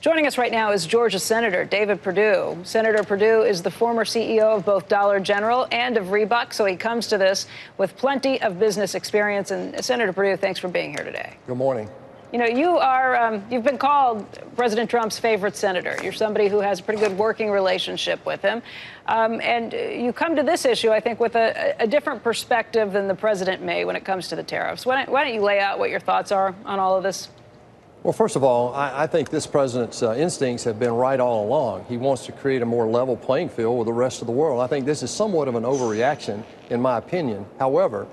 Joining us right now is Georgia Senator David Perdue. Senator Perdue is the former CEO of both Dollar General and of Reebok, so he comes to this with plenty of business experience. And Senator Perdue, thanks for being here today. Good morning. You know, you've been called President Trump's favorite senator. You're somebody who has a pretty good working relationship with him. And you come to this issue, I think, with a different perspective than the president may when it comes to the tariffs. Why don't you lay out what your thoughts are on all of this? Well, first of all, I think this president's instincts have been right all along. He wants to create a more level playing field with the rest of the world. I think this is somewhat of an overreaction, in my opinion. However,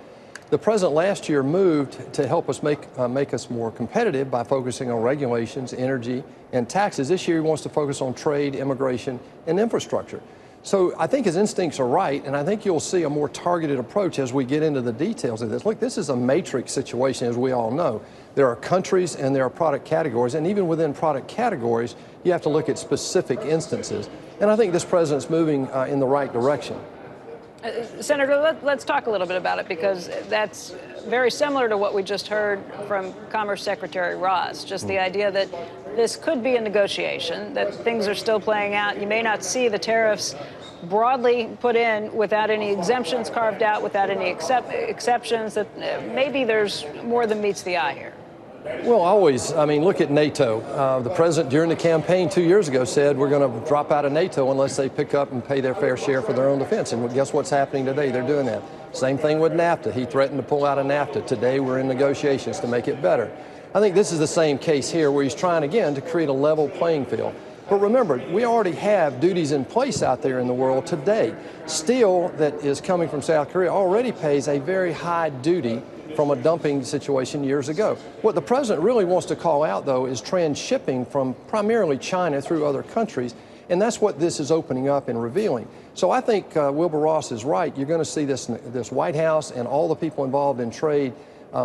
the president last year moved to help us make us more competitive by focusing on regulations, energy, and taxes. This year he wants to focus on trade, immigration, and infrastructure. So I think his instincts are right, and I think you'll see a more targeted approach as we get into the details of this. Look, this is a matrix situation, as we all know. There are countries and there are product categories, and even within product categories, you have to look at specific instances. And I think this president's moving in the right direction. Senator, let's talk a little bit about it, because that's very similar to what we just heard from Commerce Secretary Ross, just the idea that this could be a negotiation, that things are still playing out. You may not see the tariffs broadly put in without any exemptions carved out, without any exceptions, that maybe there's more than meets the eye here. Well, always. I mean, look at NATO. The president during the campaign 2 years ago said we're going to drop out of NATO unless they pick up and pay their fair share for their own defense. And guess what's happening today? They're doing that. Same thing with NAFTA. He threatened to pull out of NAFTA. Today we're in negotiations to make it better. I think this is the same case here, where he's trying again to create a level playing field. But remember, we already have duties in place out there in the world today. Steel that is coming from South Korea already pays a very high duty from a dumping situation years ago. What the president really wants to call out, though, is transshipping from primarily China through other countries, and that's what this is opening up and revealing. So I think Wilbur Ross is right. You're going to see this White House and all the people involved in trade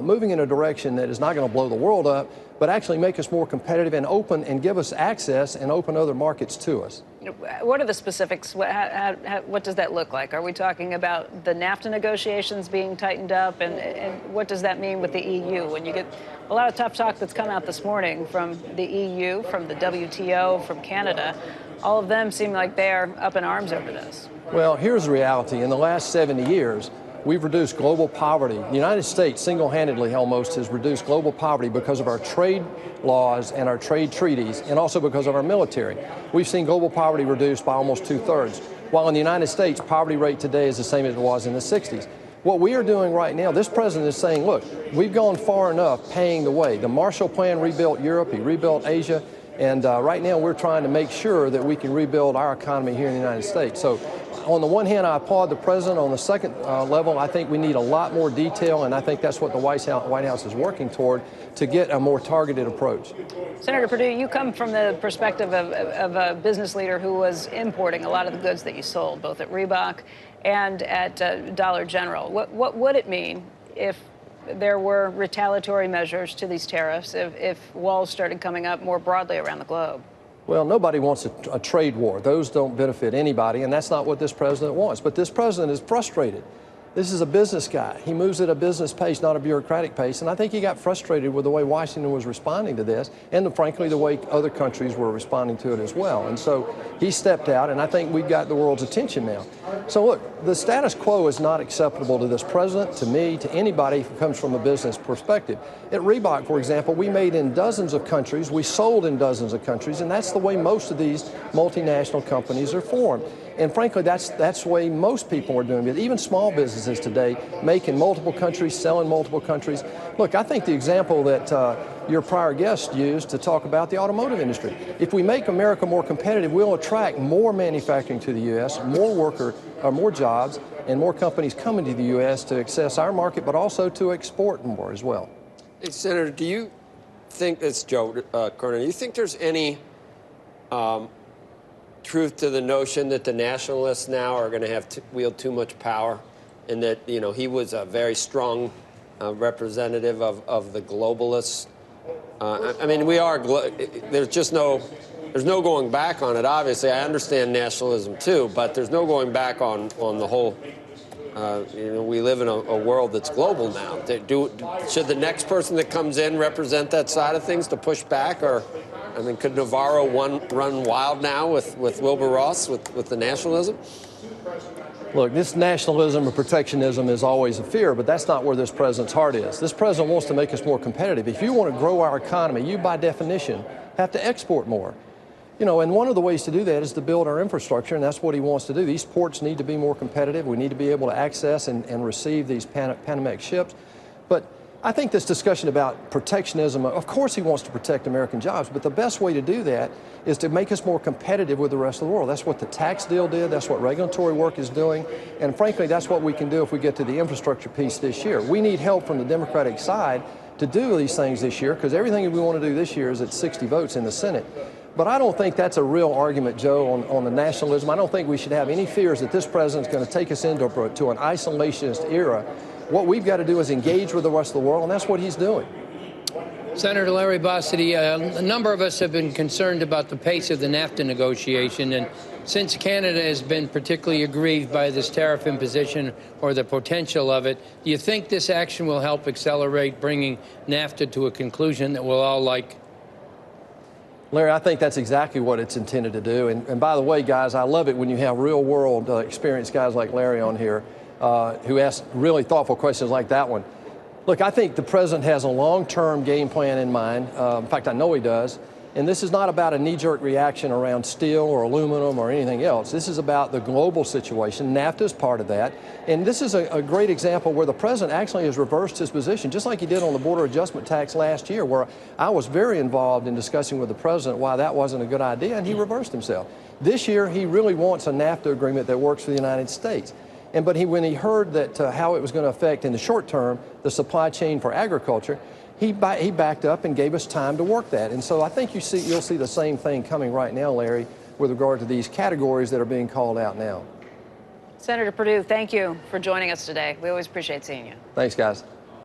moving in a direction that is not going to blow the world up, but actually make us more competitive and open and give us access and open other markets to us. What are the specifics? What does that look like? Are we talking about the NAFTA negotiations being tightened up? And what does that mean with the EU? When you get a lot of tough talk that's come out this morning from the EU, from the WTO, from Canada, all of them seem like they're up in arms over this. Well, here's the reality. In the last 70 years, we've reduced global poverty. The United States single-handedly almost has reduced global poverty because of our trade laws and our trade treaties, and also because of our military. We've seen global poverty reduced by almost 2/3, while in the United States, poverty rate today is the same as it was in the 60s. What we are doing right now, this president is saying, look, we've gone far enough paying the way. The Marshall Plan rebuilt Europe, he rebuilt Asia, and right now we're trying to make sure that we can rebuild our economy here in the United States. So on the one hand, I applaud the president. On the second level, I think we need a lot more detail, and I think that's what the White House is working toward, to get a more targeted approach. Senator Perdue, you come from the perspective of a business leader who was importing a lot of the goods that you sold, both at Reebok and at Dollar General. What would it mean if there were retaliatory measures to these tariffs, if walls started coming up more broadly around the globe? Well, nobody wants a trade war. Those don't benefit anybody, and that's not what this president wants. But this president is frustrated. This is a business guy. He moves at a business pace, not a bureaucratic pace, and I think he got frustrated with the way Washington was responding to this, and frankly, the way other countries were responding to it as well. And so he stepped out, and I think we've got the world's attention now. So look, the status quo is not acceptable to this president, to me, to anybody who comes from a business perspective. At Reebok, for example, we made in dozens of countries, we sold in dozens of countries, and that's the way most of these multinational companies are formed. And frankly, that's the way most people are doing it. Even small businesses today make in multiple countries, sell in multiple countries. Look, I think the example that your prior guest used to talk about the automotive industry. If we make America more competitive, we'll attract more manufacturing to the U.S., more jobs, and more companies coming to the U.S. to access our market, but also to export more as well. Hey, Senator, do you think, it's Joe Kernan, do you think there's any truth to the notion that the nationalists now are going to have to wield too much power, and that, you know, he was a very strong representative of the globalists? I mean, there's no going back on it. Obviously, I understand nationalism too, but there's no going back on the whole. We live in a world that's global now. Should the next person that comes in represent that side of things to push back, or I mean, could Navarro run wild now with Wilbur Ross, with the nationalism? Look, this nationalism or protectionism is always a fear, but that's not where this president's heart is. This president wants to make us more competitive. If you want to grow our economy, you by definition have to export more. You know, and one of the ways to do that is to build our infrastructure, and that's what he wants to do. These ports need to be more competitive. We need to be able to access and receive these Panamax ships. But I think this discussion about protectionism, of course he wants to protect American jobs, but the best way to do that is to make us more competitive with the rest of the world. That's what the tax deal did. That's what regulatory work is doing. And frankly, that's what we can do if we get to the infrastructure piece this year. We need help from the Democratic side to do these things this year, because everything we want to do this year is at 60 votes in the Senate. But I don't think that's a real argument, Joe, on the nationalism. I don't think we should have any fears that this president's going to take us into an isolationist era. What we've got to do is engage with the rest of the world, and that's what he's doing. Senator Larry Bossidy, a number of us have been concerned about the pace of the NAFTA negotiation, and since Canada has been particularly aggrieved by this tariff imposition or the potential of it, do you think this action will help accelerate bringing NAFTA to a conclusion that we'll all like? Larry, I think that's exactly what it's intended to do. And by the way, guys, I love it when you have real-world experienced guys like Larry on here who ask really thoughtful questions like that one. Look, I think the president has a long-term game plan in mind. In fact, I know he does. And this is not about a knee-jerk reaction around steel or aluminum or anything else. This is about the global situation. NAFTA is part of that. And this is a great example where the president actually has reversed his position, just like he did on the border adjustment tax last year, where I was very involved in discussing with the president why that wasn't a good idea, and he reversed himself. This year, he really wants a NAFTA agreement that works for the United States. But when he heard that how it was going to affect in the short term the supply chain for agriculture, he backed up and gave us time to work that. And so I think you'll see the same thing coming right now, Larry, with regard to these categories that are being called out now. Senator Perdue, thank you for joining us today. We always appreciate seeing you. Thanks, guys.